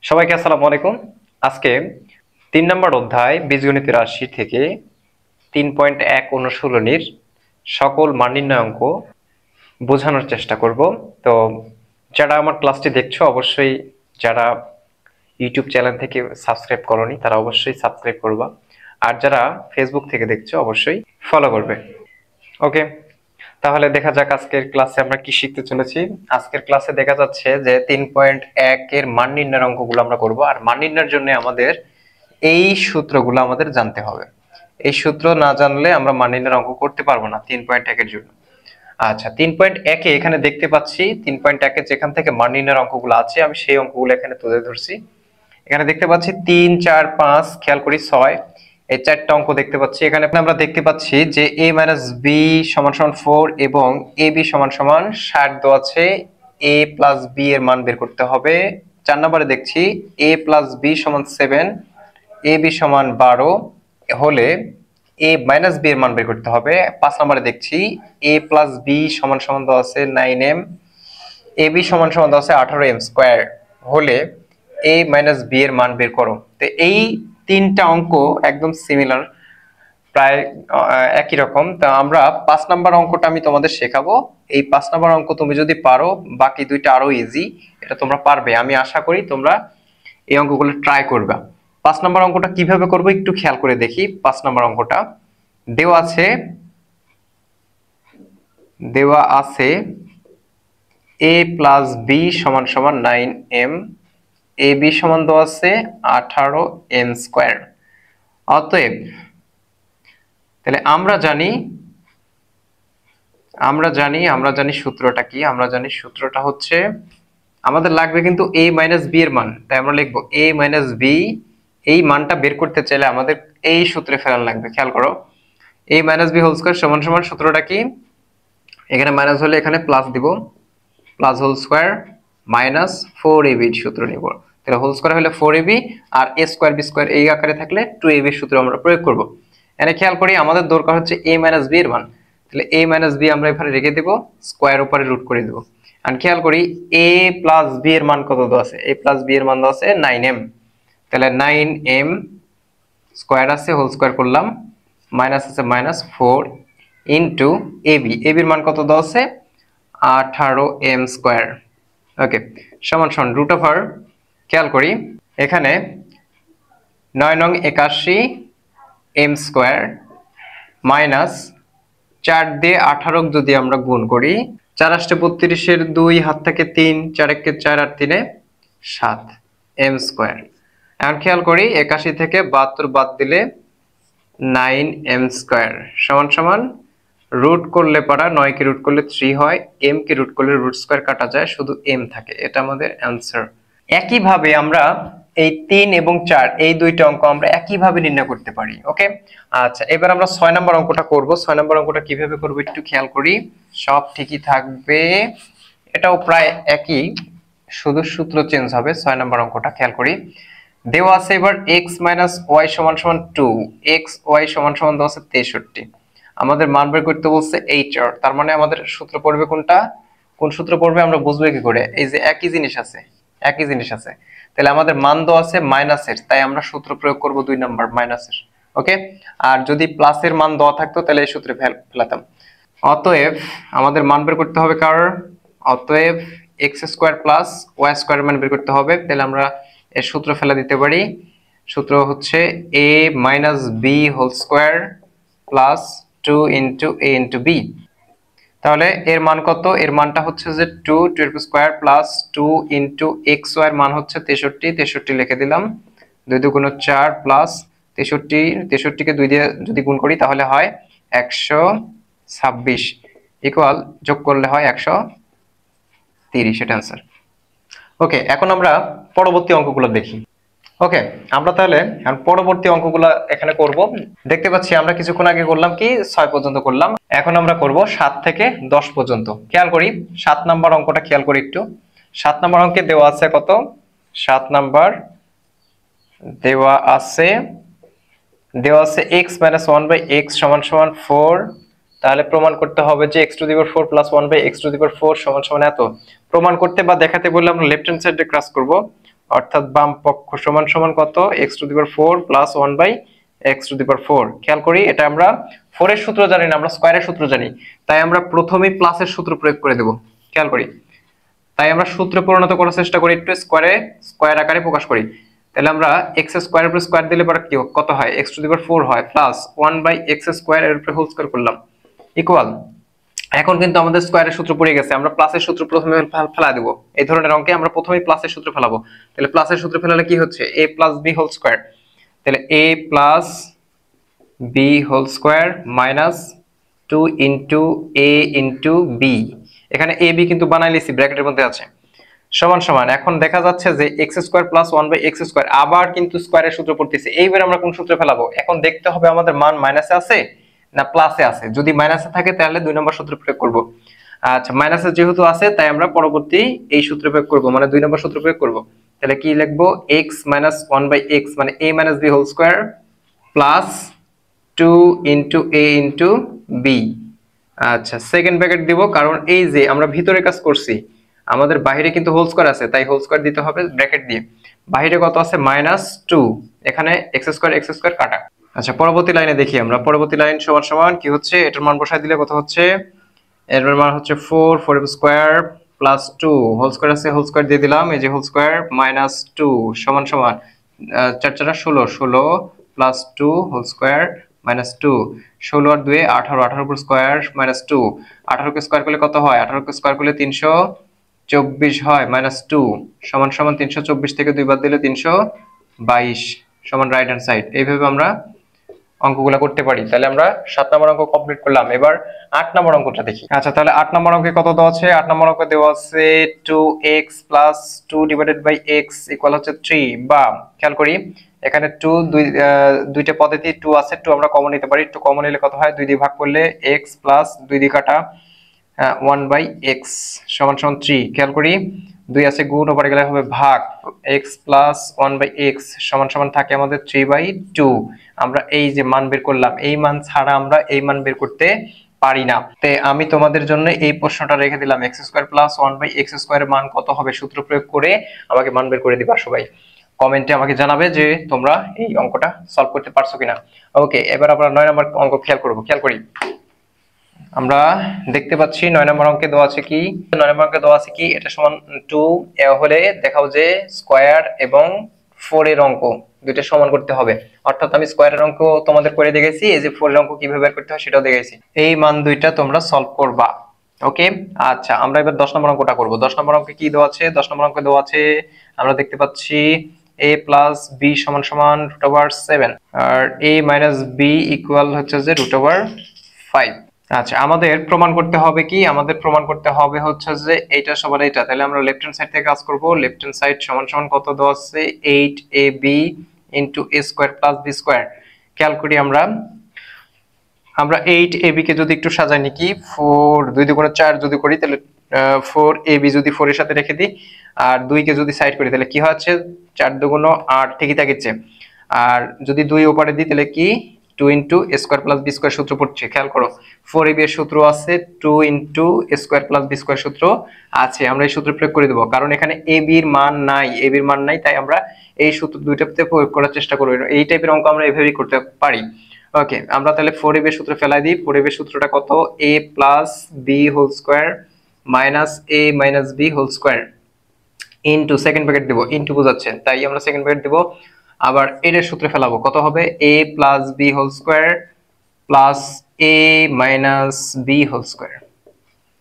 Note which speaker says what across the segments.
Speaker 1: সবাইকে আসসালামু আলাইকুম। আজকে 3 নম্বর অধ্যায় বীজগণিতের রাশি থেকে 3.1 অনুশীলনীর সকল মান নির্ণয় অঙ্ক বোঝানোর চেষ্টা করব। তো যারা আমার ক্লাসটি দেখছো অবশ্যই, যারা ইউটিউব চ্যানেল থেকে সাবস্ক্রাইব করনি তারা অবশ্যই সাবস্ক্রাইব করবা, আর যারা ফেসবুক থেকে দেখছো অবশ্যই ফলো করবে। ওকে, তাহলে দেখা যাক আজকের ক্লাসে আমরা কি শিখতে চলেছি। আজকের ক্লাসে দেখা যাচ্ছে যে 3.1 এর মান নির্ণয়ের অঙ্কগুলো আমরা করব, আর মান নির্ণয়ের জন্য আমাদের এই সূত্রগুলো আমাদের জানতে হবে। এই সূত্র না জানলে আমরা মান নির্ণয়ের অঙ্ক করতে পারবো না 3.1 এর জন্য। আচ্ছা, 3.1 এ এখানে দেখতে পাচ্ছি 3.1 এ যেখান থেকে মান নির্ণয়ের অঙ্কগুলো আছে আমি সেই অঙ্কগুলো এখানে তুলে ধরছি। এখানে দেখতে পাচ্ছি 3, 4, 5, খেয়াল করি 6, এই চারটা অঙ্ক দেখতে পাচ্ছি। এখানে আমরা দেখতে পাচ্ছি যে a - b = 4 এবং ab = 60 দেওয়া আছে। a + b এর মান বের করতে হবে। 4 নম্বরে দেখছি a + b = 7, ab = 12 হলে a - b এর মান বের করতে হবে। 5 নম্বরে দেখছি a + b = দেওয়া আছে 9m, ab = দেওয়া আছে 18m² হলে a - b এর মান বের করো। তো এই তিনটা অঙ্ক একদম সিমিলার, প্রায় একই রকম। তো আমরা 5 নাম্বার অঙ্কটা আমি তোমাদের শেখাবো। এই 5 নাম্বার অঙ্ক তুমি যদি পারো বাকি দুইটা আরো ইজি, এটা তোমরা পারবে। আমি আশা করি তোমরা এই অঙ্কগুলো ট্রাই করবে। 5 নাম্বার অঙ্কটা কিভাবে করব একটু খেয়াল করে দেখি। 5 নাম্বার অঙ্কটা দেওয়া আছে a + b = 9m, ab সমান দেওয়া আছে 18m²। অতএব তাহলে আমরা জানি সূত্রটা কি। আমরা জানি সূত্রটা হচ্ছে আমাদের লাগবে কিন্তু a - b এর মান। তাই আমরা লিখব a - b। এই মানটা বের করতে চাইলে আমাদের এই সূত্রে ফেলান লাগবে। খেয়াল করো, a - b হোল স্কয়ার সমান সূত্রটা কি, এখানে মাইনাস হলে এখানে প্লাস দিব, plus whole square minus 4ab সূত্র নিব। তাহলে হোল স্কয়ার হলে 4ab আর a স্কয়ার b স্কয়ার এই আকারে থাকলে 2ab সূত্র আমরা প্রয়োগ করব। এখানে খেয়াল করি আমাদের দরকার হচ্ছে a - b এর মান। তাহলে a - b আমরা এখানে রেখে দেব, স্কয়ার উপরে রুট করে দেব। আর খেয়াল করি a + b এর মান কত দেওয়া আছে, a + b এর মান দেওয়া আছে 9m। তাহলে 9m স্কয়ার আছে, হোল স্কয়ার করলাম, মাইনাস আছে -4 ইনটু ab। ab এর মান কত দেওয়া আছে 18m²। ওকে, সমান রুট ওভার, খেয়াল করি এখানে 9 নং 81 m² মাইনাস 4 দিয়ে 18 যদি আমরা গুণ করি, 4 × 32 এর 2, হাত থেকে 3, 4 × 4 আর 3 7 m²। এখন খেয়াল করি 81 থেকে 72 বাদ দিলে 9m² সমান রুট করলে পারা 9 কে রুট করলে 3 হয়, m কে রুট করলে রুট স্কয়ার কাটা যায়, শুধু m থাকে। এটা আমাদের অ্যানসার। একইভাবে আমরা এই 3 এবং 4 এই দুইটা অঙ্ক আমরা একইভাবে নির্ণয় করতে পারি। ওকে, আচ্ছা এবার আমরা 6 নম্বর অঙ্কটা করব। 6 নম্বর অঙ্কটা কিভাবে করব একটু খেয়াল করি, সব ঠিকই থাকবে, এটাও প্রায় একই, শুধু সূত্র চেঞ্জ হবে। 6 নম্বর অঙ্কটা খেয়াল করি দেওয়া আছে এবার x - y = 2, x y = দেওয়া আছে 63। আমাদের মান বের করতে বলছে hr, তার মানে আমাদের সূত্র পড়বে কোনটা, কোন সূত্র পড়বে আমরা বুঝবো কি করে, এই যে একই জিনিস আছে। তাহলে আমাদের মান দেওয়া আছে মাইনাসের, তাই আমরা সূত্র প্রয়োগ করব 2 নাম্বার মাইনাসের। ওকে, আর যদি প্লাসের মান দেওয়া থাকতো তাহলে এই সূত্রে ফেলাতাম। অতএব আমাদের মান বের করতে হবে কার, অতএব x² + y² মান বের করতে হবে। তাহলে আমরা এর সূত্র ফেলা দিতে পারি। সূত্র হচ্ছে a - b whole square plus 2 * a * b। তাহলে এর মান কত, এর মানটা হচ্ছে যে 2 2 স্কয়ার প্লাস 2 * xy এর মান হচ্ছে 63, 63 লিখে দিলাম। 2 × 2 = 4 প্লাস 63, 63 কে 2 দিয়ে যদি গুণ করি তাহলে হয় 126 ইকুয়াল, যোগ করলে হয় 130, এটা आंसर। ওকে, এখন আমরা পরবর্তী অঙ্কগুলো দেখি। ওকে, আমরা তাহলে এখন পরবর্তী অঙ্কগুলো এখানে করব। দেখতে পাচ্ছি আমরা কিছুক্ষণ আগে করলাম কি 6 পর্যন্ত করলাম, এখন আমরা করব 7 থেকে 10 পর্যন্ত। খেয়াল করি 7 নাম্বার অঙ্কটা খেয়াল করি একটু। 7 নাম্বার অঙ্কে দেওয়া আছে কত, 7 নাম্বার দেওয়া আছে x - 1/x = 4। তাহলে প্রমাণ করতে হবে যে x⁴ + 1/x⁴ সমান এত। প্রমাণ করতে বা দেখাতে বললে আমরা লেফট হ্যান্ড সাইডে ক্রস করব। অর্থাৎ বাম পক্ষ সমান সমান কত, x to the power 4 plus 1 by x to the power 4। খেয়াল করি, এটা আমরা 4 এর সূত্র জানি না, আমরা স্কয়ারের সূত্র জানি, তাই আমরা প্রথমেই প্লাসের সূত্র প্রয়োগ করে দেব। খেয়াল করি, তাই আমরা সূত্রে পরিণত করার চেষ্টা করি, একটু স্কয়ার আকারে প্রকাশ করি। তাহলে আমরা x স্কয়ার উপর স্কয়ার দিলে পরে কি কত হয়, x টু দি পাওয়ার 4 হয় প্লাস 1 বাই x স্কয়ার এর উপরে হোল স্কয়ার করলাম ইকুয়াল। এখন কিন্তু আমাদের স্কয়ারের সূত্র পড়ে গেছে, আমরা প্লাসের সূত্র প্রথমে ফেলা দেব। এই ধরনের অঙ্কে আমরা প্রথমেই প্লাসের সূত্র ফেলাবো। তাহলে প্লাসের সূত্র ফেলালে কি হচ্ছে, a plus b whole square. তাহলে a plus b whole square minus 2 into a into b, এখানে a b কিন্তু বানাই লিছি, ব্র্যাকেটের মধ্যে আছে, সমান সমান। এখন দেখা যাচ্ছে যে x square plus 1 by x square, আবার কিন্তু স্কয়ারের সূত্র পড়তেছে। এইবার আমরা কোন সূত্রে ফেলাবো, এখন দেখতে হবে আমাদের মান মাইনাসে আছে না প্লাসে আছে। যদি মাইনাসে থাকে তাহলে 2 নম্বর সূত্র প্রয়োগ করব। আচ্ছা, মাইনাসে যেহেতু আছে তাই আমরা পরবর্তী এই সূত্র প্রয়োগ করব, মানে 2 নম্বর সূত্র প্রয়োগ করব। তাহলে কি লিখবো, x মাইনাস 1 বাই x মানে a minus b whole square plus 2 into a into b। আচ্ছা, সেকেন্ড ব্র্যাকেট দিব, কারণ এই যে আমরা ভিতরে কাজ করছি, আমাদের বাইরে কিন্তু হোল স্কয়ার আছে, তাই হোল স্কয়ার দিতে হবে ব্র্যাকেট দিয়ে। বাইরে কত আছে, -2, এখানে x স্কয়ার কাটা। আচ্ছা, পরবর্তী লাইনে দেখি আমরা, পরবর্তী লাইন সমান সমান কি হচ্ছে, এটার মান বসায় দিলে কত হচ্ছে, এর মান হচ্ছে 4 স্কয়ার প্লাস 2 হোল স্কয়ার আছে, হোল স্কয়ার দিয়ে দিলাম, এই যে হোল স্কয়ার -2 সমান সমান 4 4 16 প্লাস 2 হোল স্কয়ার -2, 16 আর 2 18, 18 উপর স্কয়ার -2, 18 কে স্কয়ার করলে কত হয়, 18 কে স্কয়ার করলে 324 হয়, -2 সমান সমান 324 থেকে 2 বাদ দিলে 322 সমান রাইট হ্যান্ড সাইড। এইভাবে আমরা অঙ্কগুলো করতে পারি। তাহলে আমরা 7 নম্বর অঙ্ক কমপ্লিট করলাম। এবার 8 নম্বর অঙ্কটা দেখি। আচ্ছা, তাহলে 8 নম্বর অঙ্কে কত দেওয়া আছে, 8 নম্বর অঙ্কে দেওয়া আছে 2x plus 2 divided by x equal হচ্ছে 3, বা খেয়াল করি এখানে 2 দুইটা পদ্ধতি 2 আছে, 2 আমরা কমন নিতে পারি। 2 কমন নিলে কত হয়, 2 দিয়ে ভাগ করলে x প্লাস 2 দিয়ে কাটা 1 বাই x সমান সমান 3। খেয়াল করি 2 আছে, গুণ ওপরে গেলে হবে ভাগ, x প্লাস 1 বাই x সমান সমান থাকে আমাদের 3/2। আমরা এই যে মান বের করলাম, এই মান ছাড়া আমরা এই মান বের করতে পারি না। তে আমি তোমাদের জন্য এই প্রশ্নটা রেখে দিলাম, x square plus 1 by x স্কয়ারের মান কত হবে, সূত্র প্রয়োগ করে আমাকে মান বের করে দিবা। সবাই কমেন্টে আমাকে জানাবে যে তোমরা এই অঙ্কটা সলভ করতে পারছো কিনা। ওকে, এবার আমরা 9 নম্বর অঙ্ক খেয়াল করি। আমরা দেখতে পাচ্ছি 9 নম্বর অঙ্কে দেওয়া আছে কি, 9 নম্বর অঙ্কে দেওয়া আছে কি, এটা সমান 2 হলে দেখাও যে স্কয়ার এবং 4 এর অঙ্ক দুইটা সমান করতে হবে। অর্থাৎ আমি স্কয়ারের অঙ্ক তোমাদের করে দেখেছি, এই যে 4 এর অঙ্ক কিভাবে বের করতে হয় সেটাও দেখেছি। এই মান দুইটা তোমরা সলভ করবা। ওকে, আচ্ছা, আমরা এবার 10 নম্বর অঙ্কটা করব। 10 নম্বর অঙ্কে কি দেওয়া আছে, 10 নম্বর অঙ্কে দেওয়া আছে আমরা দেখতে পাচ্ছি a প্লাস b সমান সমান √7 আর a মাইনাস b ইকুয়াল হচ্ছে যে √5। আচ্ছা, আমাদের প্রমাণ করতে হবে কি, আমাদের প্রমাণ করতে হবে হচ্ছে যে এইটা সমান এইটা। তাহলে আমরা লেফট হ্যান্ড সাইড থেকে কাজ করব। লেফট হ্যান্ড সাইড সমান সমান কত দেওয়া আছে, 8ab into a square plus b square. খেয়াল করি আমরা 8ab কে যদি একটু সাজাই নাকি, 4 2 দুগুণে 4 যদি করি তাহলে 4ab যদি 4 এর সাথে রেখে দিই আর 2 কে যদি সাইড করি তাহলে কি হচ্ছে, 4 দুগুণ 8 ঠিকই থাকছে। আর যদি 2 ওপারে দিই তাহলে কি, 2 into a square plus b square সূত্র পড়ছে। খেয়াল করো 4ab এর সূত্র আছে 2 into a square plus b square সূত্র আছে। আমরা এই সূত্র প্রয়োগ করে দেব, কারণ এখানে ab এর মান নাই, তাই আমরা এই সূত্র দুইটাতে প্রয়োগ করার চেষ্টা করব। এই টাইপের অঙ্ক আমরা এভাবেই করতে পারি। ওকে, আমরা তাহলে 4ab এর সূত্র ফেলাই দিই। 4ab এর সূত্রটা কত, a plus b whole square minus a minus b whole square into second bracket দেব, ইনটু বোঝাচ্ছে তাই আমরা সেকেন্ড ব্র্যাকেট দেব। আবার এর সূত্রে ফেলাবো, কত হবে, a plus b whole square plus a minus b whole square.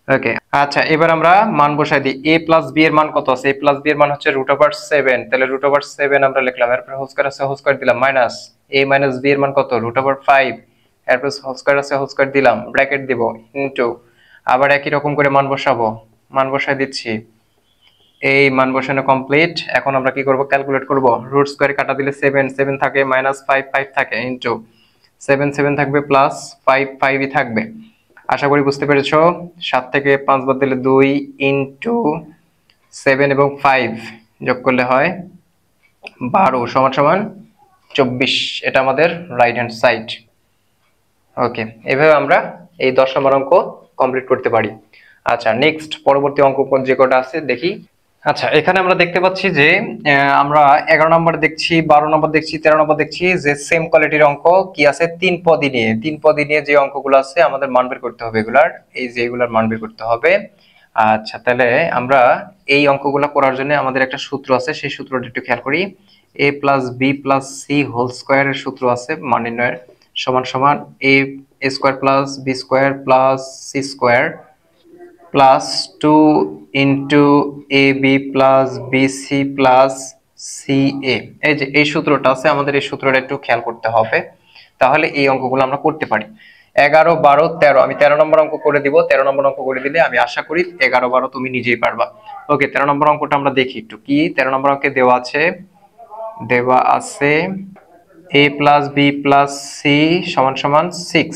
Speaker 1: Okay, আচ্ছা, এবার আমরা মান বসাই দিই। a প্লাস b এর মান কত আছে, a প্লাস b এর মান হচ্ছে √7, তাহলে √7 আমরা লিখলাম, এরপর হোল স্কয়ার আছে, হোল স্কয়ার দিলাম, মাইনাস a মাইনাস b এর মান কত, √5, এরপর হোল স্কয়ার আছে, হোল স্কয়ার দিলাম, ব্র্যাকেট দিব, ইনটু আবার একই রকম করে মান বসাবো, মান বসাই দিচ্ছি। এই মান বসানো কমপ্লিট। এখন আমরা কি করব, ক্যালকুলেট করব। রুট স্কয়ার কাটা দিলে 7 7 থাকে, -5 5 থাকে, ইনটু 7 7 থাকবে প্লাস 5 5ই থাকবে। আশা করি বুঝতে পেরেছো। 7 থেকে 5 বাদ দিলে 2 ইনটু 7 এবং 5 যোগ করলে হয় 12 সমান সমান 24। এটা আমাদের রাইট হ্যান্ড সাইড। ওকে, এভাবে আমরা এই 10 নম্বর অঙ্ক কমপ্লিট করতে পারি। আচ্ছা, নেক্সট পরবর্তী অঙ্ক যে কটা আছে দেখি। আচ্ছা, এখানে আমরা দেখতে পাচ্ছি যে আমরা 11 নম্বর দেখছি, 12 নম্বর দেখছি, 13 নম্বর দেখছি যে সেম কোয়ালিটির অঙ্ক কি আছে, তিন পদী নিয়ে যে অঙ্কগুলো আছে আমাদের মান বের করতে হবে এগুলার, এই যে এগুলার মান বের করতে হবে। আচ্ছা, তাহলে আমরা এই অঙ্কগুলো করার জন্য আমাদের একটা সূত্র আছে, সেই সূত্রটা একটু খেয়াল করি। a plus B plus C whole স্কোয়ারের সূত্র আছে মান নির্ণয়ের, সমান সমান a square plus B square plus C square plus 2 into A B plus BC plus C A. এই যে এই সূত্রটা আছে আমাদের, এই সূত্রটা একটু খেয়াল করতে হবে, তাহলে এই অঙ্কগুলো আমরা করতে পারি। 11, 12, 13, আমি 13 নম্বর অঙ্ক করে দিব। 13 নম্বর অঙ্ক করে দিলে আমি আশা করি 11, 12 তুমি নিজেই পারবা। ওকে, 13 নম্বর অঙ্কটা আমরা দেখি একটু। কি 13 নম্বর অঙ্কে দেওয়া আছে a plus B plus C সমান সমান 6।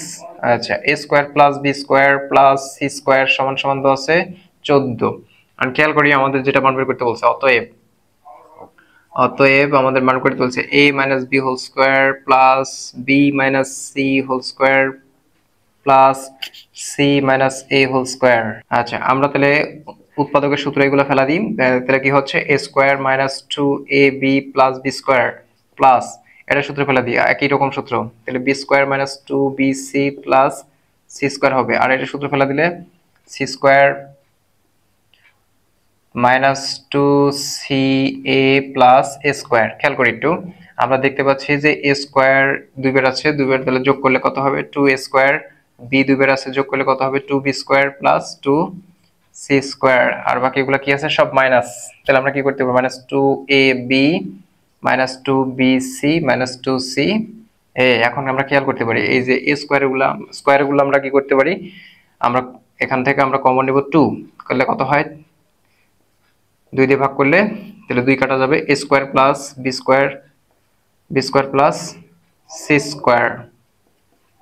Speaker 1: আচ্ছা, a square plus B square plus C square সমান সমান দেওয়া আছে 14। আর খেয়াল করি আমাদের যেটা মান বের করতে বলছে, অতএব আমাদের মান করতে বলছে a minus B whole square plus B minus C whole square plus C minus A whole square. আচ্ছা, আমরা তাহলে উৎপাদকের সূত্র এগুলো ফেলা দিই। তাহলে কি হচ্ছে, a square minus 2ab plus B square plus, এটা সূত্র ফেলা দিই, একই রকম সূত্র, তাহলে B square minus 2bc plus C square হবে। আর এটা সূত্র ফেলা দিলে C square minus 2ca plus A square. খেয়াল করি একটু, আমরা দেখতে পাচ্ছি যে এ স্কোয়ার দুইবার আছে, দুইবার তাহলে যোগ করলে কত হবে, 2a স্কোয়ার, বি দুইবার আছে যোগ করলে কত হবে, 2b square plus 2c square. আর বাকিগুলো কি আছে, সব মাইনাস। তাহলে আমরা কি করতে পারবো, minus 2ab minus 2bc minus 2c এ। এখন আমরা খেয়াল করতে পারি এই যে এ স্কোয়ারগুলো আমরা কি করতে পারি, আমরা এখান থেকে আমরা কমন নেব 2, করলে কত হয়, 2 দিয়ে ভাগ করলে তাহলে 2 কাটা যাবে, a square plus B square plus C square.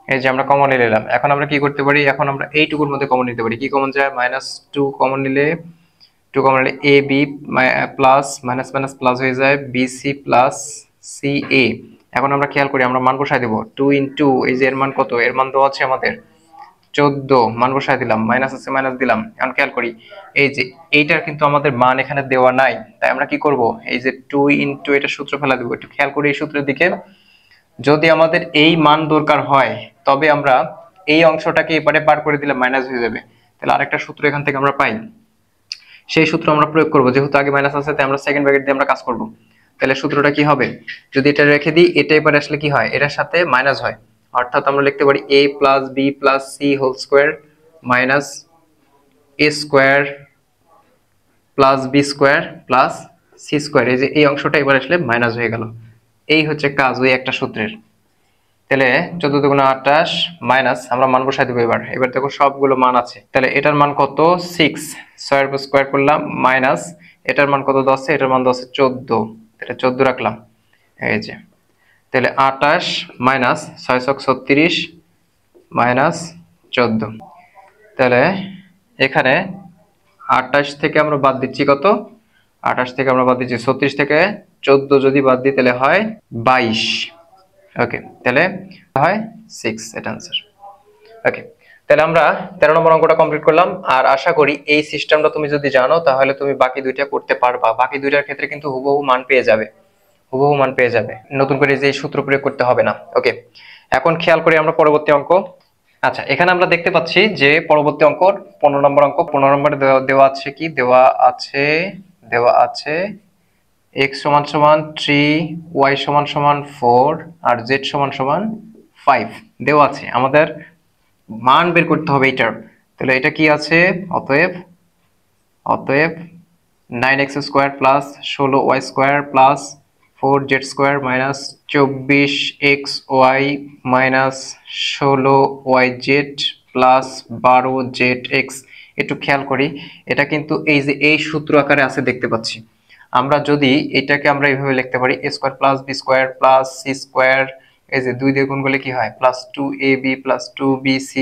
Speaker 1: এই যে আমরা কমন নিলাম। এখন আমরা কি করতে পারি, এখন আমরা এইটুকুর মধ্যে কমন নিতে পারি। কি কমন যায়, মাইনাস 2 কমন নিলে A B plus minus minus plus হয়ে যায় B C plus C A. এখন আমরা খেয়াল করি, আমরা মান বসাই দেবো 2 ইন্টু এই যে এর মান কত, এর মান দেওয়া আছে আমাদের 14, মান বসায় দিলাম, মাইনাস আছে মাইনাস দিলাম। এখন খেয়াল করি এই যে এইটার কিন্তু আমাদের মান এখানে দেওয়া নাই, তাই আমরা কি করব, এই যে 2 ইন্টু এটা সূত্র ফেলা দেবো। একটু খেয়াল করি এই সূত্রের দিকে, যদি আমাদের এই মান দরকার হয় তবে আমরা এই অংশটাকে এবারে পার করে দিলে মাইনাস হয়ে যাবে। তাহলে আরেকটা সূত্র এখান থেকে আমরা পাই, সেই সূত্র আমরা প্রয়োগ করব। যেহেতু আগে মাইনাস আছে তাই আমরা সেকেন্ড ব্র্যাকেট দিয়ে আমরা কাজ করব। তাহলে সূত্রটা কি হবে, যদি এটা রেখে দিই, এটা এবারে আসলে কি হয়, এটার সাথে মাইনাস হয়, অর্থাৎ আমরা লিখতে পারি a plus B plus C whole square minus A square plus B square plus C square. এই যে এই অংশটা এবার আসলে মাইনাস হয়ে গেল। এই হচ্ছে কাজ ওই একটা সূত্রের। তাহলে 14 দুগুণে 28 মাইনাস, আমরা মান বসাই দেবো। এবার দেখো সবগুলো মান আছে, তাহলে এটার মান কত 6, 6 এর উপর স্কোয়ার করলাম মাইনাস এটার মান কত 10, এটার মান 10 14, তাহলে 14 রাখলাম। এই যে তাহলে 28 মাইনাস 6 ছক 36 মাইনাস 14। তাহলে এখানে 28 থেকে আমরা বাদ দিচ্ছি কত, 28 থেকে আমরা বাদ দিচ্ছি 36, থেকে 14 যদি বাদ দিই তাহলে হয় 22। ওকে, তাহলে হয় 6, এটা आंसर। ওকে, তাহলে আমরা 13 নম্বর অঙ্কটা কমপ্লিট করলাম। আর আশা করি এই সিস্টেমটা তুমি যদি জানো তাহলে তুমি বাকি দুইটা করতে পারবা। বাকি দুইটার ক্ষেত্রে কিন্তু হুবহু মান পেয়ে যাবে, নতুন করে যে সূত্র প্রয়োগ করতে হবে না। ওকে, এখন খেয়াল করি আমরা পরবর্তী অঙ্ক। আচ্ছা, এখানে আমরা দেখতে পাচ্ছি যে পরবর্তী অঙ্ক 15 নম্বর অঙ্ক। 15 নম্বরে দেওয়া আছে কি, দেওয়া আছে x সমান সমান 3, y সমান সমান 4 আর z সমান সমান 5 দেওয়া আছে। আমাদের মান বের করতে হবে এটার। তাহলে এটা কি আছে, অতএব 9x square plus 16y square plus 4z square minus 24xy minus 16yz plus 12zx। একটু খেয়াল করি, এটা কিন্তু এই যে এই সূত্র আকারে আছে দেখতে পাচ্ছি। আমরা যদি এটাকে আমরা এইভাবে লিখতে পারি a square plus b square plus c square, এই যে 2 দিয়ে গুণ করলে কি হয়, plus 2ab plus 2bc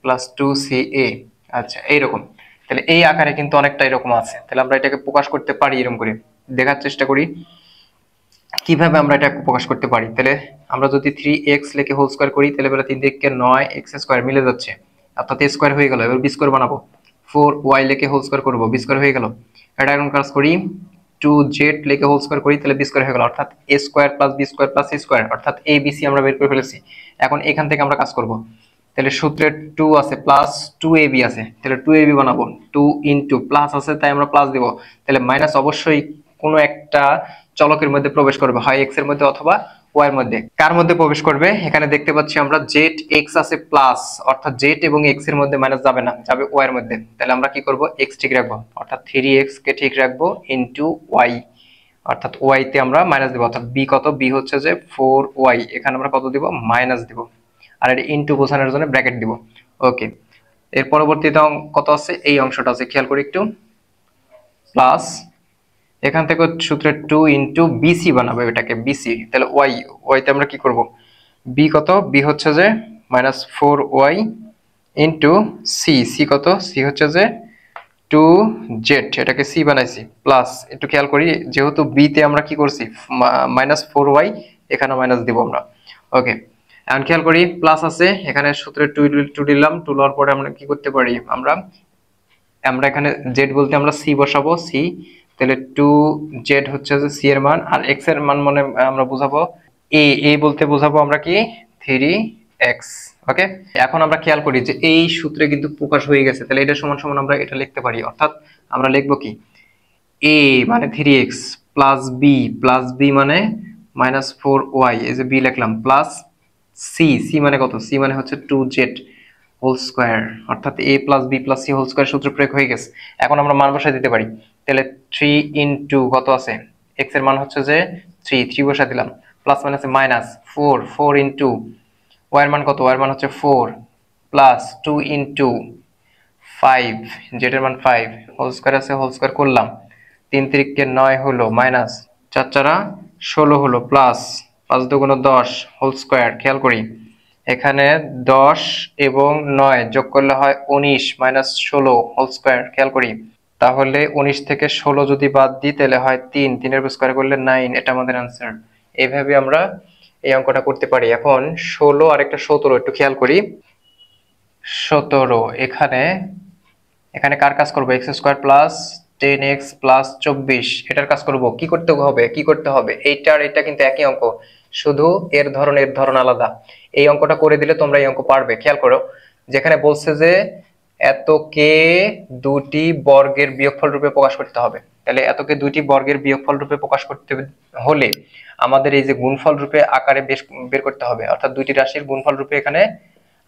Speaker 1: plus 2ca। আচ্ছা, এইরকম। তাহলে এই আকারে কিন্তু অনেকটা এরকম আছে। তাহলে আমরা এটাকে প্রকাশ করতে পারি এরকম করে, দেখার চেষ্টা করি কিভাবে আমরা এটা প্রকাশ করতে পারি। তাহলে আমরা যদি 3x লিখে হোল স্কয়ার করি তাহলে বেলা 3 দিকে 9x স্কয়ার মিলে যাচ্ছে, অর্থাৎ a স্কয়ার হয়ে গেল। এবার b স্কয়ার বানাবো, 4y লিখে হোল স্কয়ার করব, বি স্কয়ার হয়ে গেল। এটা এখন কাজ করি 2z লিখে হোল স্কয়ার করি, তাহলে বি স্কয়ার হয়ে গেল, অর্থাৎ a square plus b square plus c square, অর্থাৎ a b c আমরা বের করে ফেলেছি। এখন এখান থেকে আমরা কাজ করব, তাহলে সূত্রে 2 আছে প্লাস 2ab আছে, তাহলে 2ab বানাবো, 2 ইনটু প্লাস আছে তাই আমরা প্লাস দেব, তাহলে মাইনাস অবশ্যই কোনো একটা চলকের মধ্যে প্রবেশ করবে, হয় x এর মধ্যে অথবা y এর মধ্যে। কার মধ্যে প্রবেশ করবে? এখানে দেখতে পাচ্ছি আমরা z x আছে প্লাস, অর্থাৎ z এবং x এর মধ্যে মাইনাস যাবে না, যাবে y এর মধ্যে। তাহলে আমরা কি করব, x ঠিক রাখবো, অর্থাৎ 3x কে ঠিক রাখবো ইনটু y, অর্থাৎ y তে আমরা মাইনাস দেব, অর্থাৎ b কত, b হচ্ছে যে 4y, এখানে আমরা কত দিব, মাইনাস দিব, আর এটা ইনটু বোঝানোর জন্য ব্র্যাকেট দিব। ওকে, এর পরবর্তীতে কত আছে, এই অংশটা আছে, খেয়াল করি একটু, প্লাস এখান থেকে সূত্রে 2 ইনটু বিসি বানাবো, এটাকে বিসি, তাহলে ওয়াই, ওয়াইতে আমরা কি করব, বি কত, বি হচ্ছে যে minus 4y into C, C কত, সি হচ্ছে যে 2z, এটাকে সি বানাইছি, প্লাস একটু খেয়াল করি, যেহেতু বি তে আমরা কি করছি মাইনাস 4y, এখানে মাইনাস দিব আমরা। ওকে, এখন খেয়াল করি প্লাস আছে, এখানে সূত্রে 2 দিলাম, 2 লওয়ার পরে আমরা কি করতে পারি, আমরা এখানে z বলতে আমরা c বসাবো, c, তাহলে 2z হচ্ছে যে c এর মান, আর x এর মান মানে আমরা বোঝাবো a বলতে বোঝাবো আমরা কি 3x। ওকে, এখন আমরা খেয়াল করি যে এই সূত্রে কিন্তু প্রকাশ হয়ে গেছে, তাহলে এটা সমান সমান আমরা এটা লিখতে পারি, অর্থাৎ আমরা লিখবো কি, a মানে 3x প্লাস b মানে মাইনাস 4y, এই যে b লিখলাম, প্লাস c, c মানে কত, c মানে হচ্ছে 2z হোল স্কয়ার, অর্থাৎ a plus b plus c whole square সূত্র প্রয়োগ হয়ে গেছে। এখন আমরা মান বসাই দিতে পারি, তাহলে 3 ইনটু কত আছে, x এর মান হচ্ছে যে 3 বসাই দিলাম, প্লাস মানে আছে মাইনাস 4 ইনটু y এর মান কত, y এর মান হচ্ছে 4, প্লাস 2 ইনটু 5, z এর মান 5, হোল স্কয়ার আছে, হোল স্কয়ার করলাম, 3 3 9 হলো, মাইনাস 4 4 16 হলো, প্লাস 5 2 10 হোল স্কয়ার। খেয়াল করি এখানে 10 এবং 9 যোগ করলে হয় 19 মাইনাস 16 হোল স্কয়ার। খেয়াল করি, তাহলে 19 থেকে 16 যদি বাদ দিই তাহলে হয় 3, 3 এর স্কয়ার করলে 9, এটা আমাদের आंसर। এইভাবে আমরা এই অঙ্কটা করতে পারি। এখন 16 আর একটা 17, একটু খেয়াল করি, 17 এখানে কার কাজ করব, x square plus 10x plus 24, এটার কাজ করব। কি করতে হবে, এইটার এটা কিন্তু একই অঙ্ক, শুধু এর ধরন আলাদা। এই অঙ্কটা করে দিলে তোমরা এই অঙ্ক পারবে। খেয়াল করো, যেখানে বলছে যে এতকে দুটি বর্গের বিয়োগফল রূপে প্রকাশ করতে হবে, তাহলে এতকে দুটি বর্গের বিয়োগফল রূপে প্রকাশ করতে হলে আমাদের এই যে গুণফল রূপে আকারে বের করতে হবে, অর্থাৎ দুটি রাশির গুণফল রূপে এখানে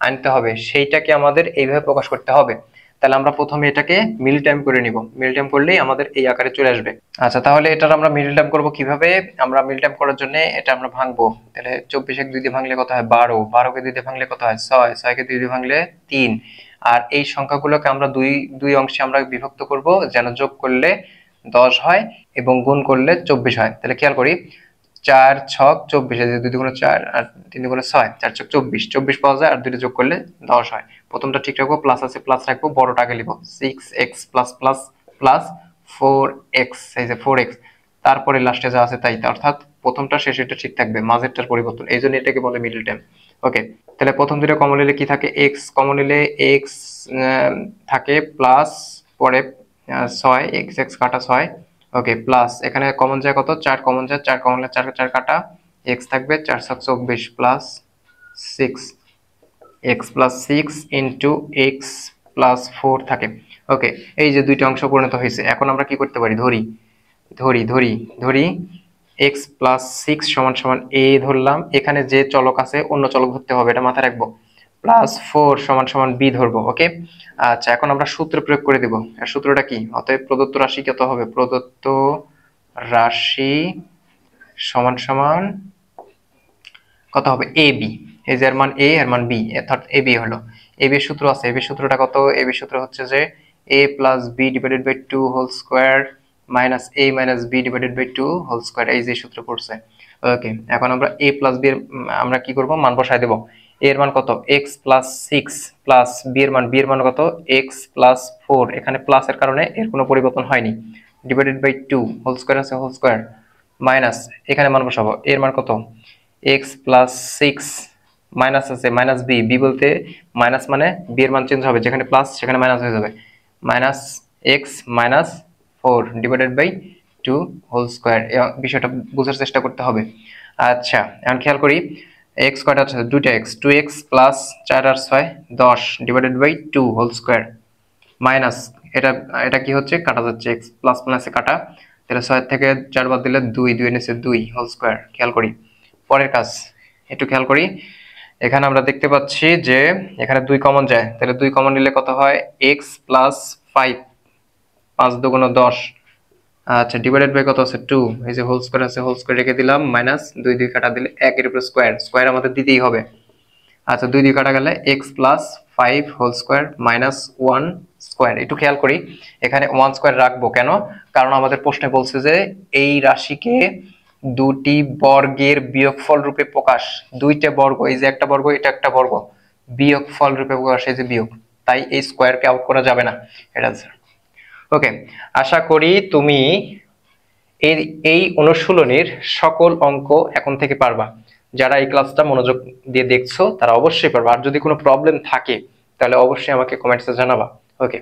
Speaker 1: আনতে হবে, সেইটাকে আমাদের এইভাবে প্রকাশ করতে হবে। তাহলে আমরা প্রথমে এটাকে মিল টাইম করে নিব, মিল টাইম করলেই আমাদের এই আকারে চলে আসবে। আচ্ছা, তাহলে এটার আমরা মিল টাইম করব কিভাবে, আমরা মিল টাইম করার জন্য এটা আমরা ভাঙবো, তাহলে 24 কে 2 দিয়ে ভাঙলে কত হয় 12, 12 কে 2 দিয়ে ভাঙলে কত হয় 6, 6 কে 2 দিয়ে ভাঙলে 3, আর এই সংখ্যাগুলোকে আমরা দুই অংশে আমরা বিভক্ত করব, যেন যোগ করলে 10 হয় এবং গুণ করলে 24 হয়। তাহলে খেয়াল করি, 4 6 24, 2 দুগুণে 4 আর 3 দুগুণে 6, 4 6 24, 24 পাওয়া যায়, আর দুইটা যোগ করলে 10 হয়। প্রথমটা ঠিক রাখবো, প্লাস আছে প্লাস রাখবো, বড়টা আগে লিখবো, 6x plus plus plus 4x, এই যে 4x, তারপরে লাস্টে যা আছে তাই, অর্থাৎ প্রথমটা শেষেরটা ঠিক থাকবে, মাঝেরটার পরিবর্তন, এই জন্য এটাকে বলে মিডল টার্ম। ওকে, তাহলে প্রথম দুটো কমন নিলে কি থাকে, x কমন নিলে x থাকে, প্লাস পরে 6, x কাটা 6, ওকে, প্লাস এখানে কমন যায় কত, 4 কমন যায়, 4 কমন হলে 4 4 কাটা, x থাকবে 4 7 24 plus 6, x plus 6 into x plus 4 থাকে। ওকে, এই যে দুইটা অংশ পরিণত হয়েছে। এখন আমরা কি করতে পারি, ধরি x প্লাস 6 সমান সমান a ধরলাম, এখানে যে চলক আছে অন্য চলক ধরতে হবে, এটা মাথায় রাখবো, প্লাস 4 সমান সমান b ধরবো। ওকে, আচ্ছা, এখন আমরা সূত্র প্রয়োগ করে দেব। এর সূত্রটা কি, অতএব প্রদত্ত রাশি কত হবে, প্রদত্ত রাশি সমান সমান কত হবে, ab, এই যে এর মান a এর মান b, অর্থাৎ ab হলো, ab এর সূত্র আছে, ab এর সূত্রটা কত, ab এর সূত্র হচ্ছে যে a plus b divided by 2 whole square minus a minus b divided by 2 whole square, এই যে সূত্র পড়ছে। ওকে, এখন আমরা a প্লাস b এর আমরা কি করব, মান বসায় দেব। a এর মান কত, x প্লাস 6 প্লাস b এর মান কত, x প্লাস 4, এখানে প্লাস এর কারণে এর কোনো পরিবর্তন হয়নি, ডিভাইডেড বাই 2 হোল স্কয়ার আছে, হোল স্কয়ার মাইনাস এখানে মান বসাবো, এর মান কত, x প্লাস 6 মাইনাস আছে মাইনাস b, b বলতে মাইনাস মানে b এর মান চেঞ্জ হবে, যেখানে প্লাস সেখানে মাইনাস হয়ে যাবে, minus X minus 4 divided by 2 whole square. বিষয়টা বোঝার চেষ্টা করতে হবে। আচ্ছা, এখন খেয়াল করি এক্স কয়টা আছে, দুইটা এক্স, 2x প্লাস 4 আর 6 10 divided by 2 whole square minus এটা এটা কি হচ্ছে, কাটা যাচ্ছে, এক্স প্লাস প্লাসে কাটা, তাহলে 6 থেকে 4 বাদ দিলে 2, 2 এনেছে 2 হোল স্কোয়ার। খেয়াল করি পরের কাজ, একটু খেয়াল করি। এখানে আমরা দেখতে পাচ্ছি যে এখানে 2 কমন যায়, তাহলে 2 কমন নিলে কত হয়, এক্স প্লাস 5, 5 দুগুণ 10। আচ্ছা, ডিভাইডেড বাই কত আছে 2, এই যে হোল স্কোয়ার আছে, হোল স্কোয়ার রেখে দিলাম, মাইনাস 2 2 কাটা দিলে 1 এর উপর স্কোয়ার, স্কোয়ার আমাদের দিতেই হবে। আচ্ছা, 2 2 কাটা গেলে X plus 5 whole square minus 1 square. একটু খেয়াল করি এখানে 1 স্কোয়ার রাখবো কেন, কারণ আমাদের প্রশ্নে বলছে যে এই রাশিকে দুটি বর্গের বিয়োগফল রূপে প্রকাশ, দুইটা বর্গ, এই যে একটা বর্গ এটা একটা বর্গ, বিয়োগফল রূপে প্রকাশ, এই যে বিয়োগ, তাই এই স্কোয়ারকে আউট করা যাবে না। এটা ওকে। আশা করি তুমি এই এই অনুশীলনীর সকল অঙ্ক এখন থেকে পারবা। যারা এই ক্লাসটা মনোযোগ দিয়ে দেখছো তারা অবশ্যই পারবা। আর যদি কোনো প্রবলেম থাকে তাহলে অবশ্যই আমাকে কমেন্টসে জানাবা। ওকে।